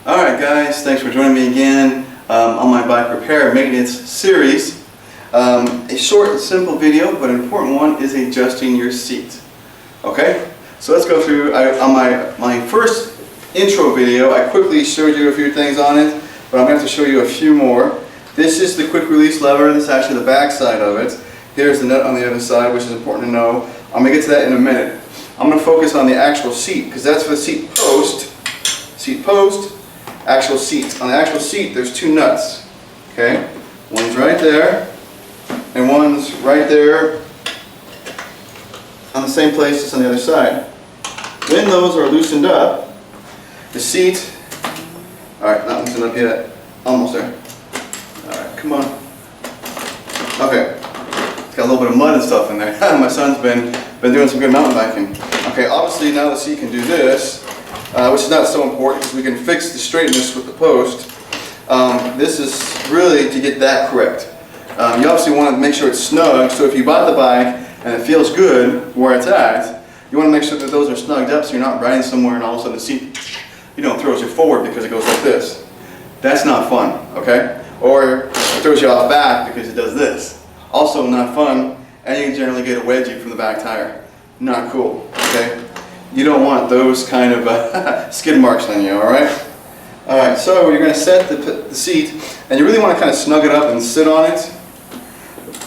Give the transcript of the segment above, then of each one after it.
Alright guys, thanks for joining me again on my bike repair and maintenance series. A short and simple video, but an important one is adjusting your seat. Okay, so let's go through. On my first intro video, I quickly showed you a few things on it, but I'm going to have to show you a few more. This is the quick release lever. This is actually the back side of it. Here's the nut on the other side, which is important to know. I'm going to get to that in a minute. I'm going to focus on the actual seat, because that's for the seat post. Seat post, actual seat. On the actual seat, there's two nuts. Okay, one's right there, and one's right there on the same place as on the other side. When those are loosened up, the seat, alright, not loosened up yet, almost there. Alright, come on. Okay, it's got a little bit of mud and stuff in there. My son's been doing some good mountain biking. Okay, obviously now the seat can do this, which is not so important because we can fix the straightness with the post. This is really to get that correct. You obviously want to make sure it's snug, so if you bought the bike and it feels good where it's at, you want to make sure that those are snugged up so you're not riding somewhere and all of a sudden the seat, throws you forward because it goes like this. That's not fun, okay? Or it throws you off back because it does this. Also not fun, and you can generally get a wedgie from the back tire. Not cool, okay? You don't want those kind of skid marks on you, alright? Alright, so you're going to set the seat, and you really want to kind of snug it up and sit on it.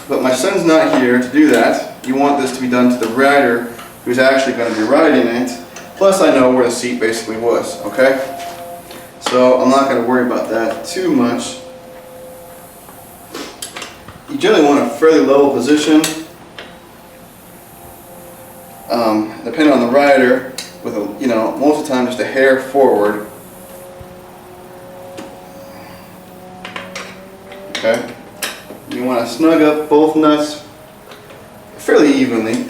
But my son's not here to do that. You want this to be done to the rider who's actually going to be riding it. Plus I know where the seat basically was, okay? So I'm not going to worry about that too much. You generally want a fairly level position, depending on the rider, with most of the time just a hair forward. Okay. You want to snug up both nuts fairly evenly.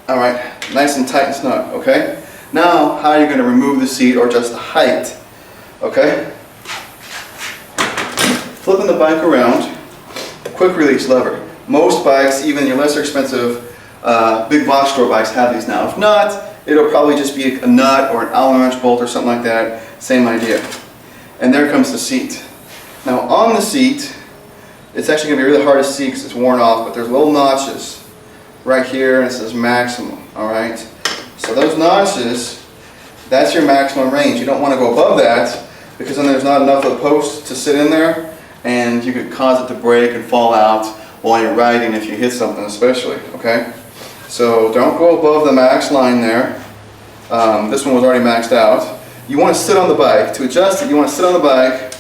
Alright, nice and tight and snug, okay? Now, how are you going to remove the seat or just the height? Okay? Flipping the bike around, quick release lever. Most bikes, even your lesser expensive big box store bikes, have these now. If not, it'll probably just be a nut or an Allen wrench bolt or something like that. Same idea. And there comes the seat. Now on the seat, it's actually going to be really hard to see because it's worn off, but there's little notches right here, and it says maximum, alright? So those notches, that's your maximum range. You don't want to go above that because then there's not enough of the post to sit in there, and you could cause it to break and fall out while you're riding if you hit something especially, okay? So don't go above the max line there. This one was already maxed out. You want to sit on the bike. To adjust it, you want to sit on the bike,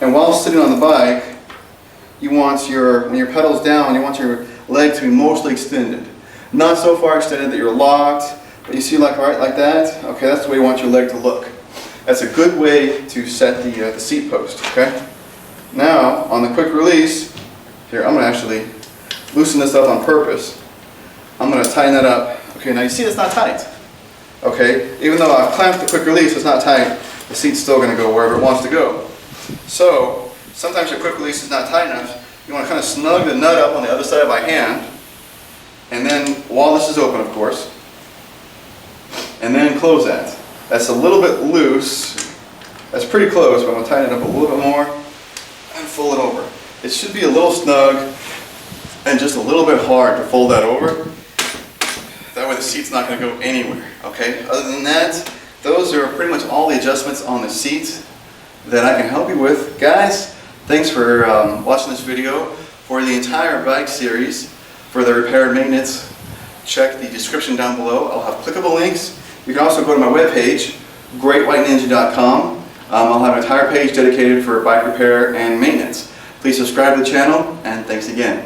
and while sitting on the bike, you want when your pedal's down, you want your leg to be mostly extended. Not so far extended that you're locked, but you see like that? Okay, that's the way you want your leg to look. That's a good way to set the seat post, okay? Now, on the quick release, here, I'm going to actually loosen this up on purpose. I'm going to tighten that up. Okay, now you see it's not tight. Okay, even though I've clamped the quick release, it's not tight, the seat's still going to go wherever it wants to go. So, sometimes your quick release is not tight enough. You want to kind of snug the nut up on the other side by hand, and then, while this is open of course, and then close that. That's a little bit loose. That's pretty close, but I'm going to tighten it up a little bit more and fold it over. It should be a little snug and just a little bit hard to fold that over. That way the seat's not going to go anywhere, okay? Other than that, those are pretty much all the adjustments on the seat that I can help you with. Guys, thanks for watching this video. For the entire bike series, for the repair and maintenance, check the description down below. I'll have clickable links. You can also go to my webpage, greatwhiteninja.com. I'll have an entire page dedicated for bike repair and maintenance. Please subscribe to the channel, and thanks again.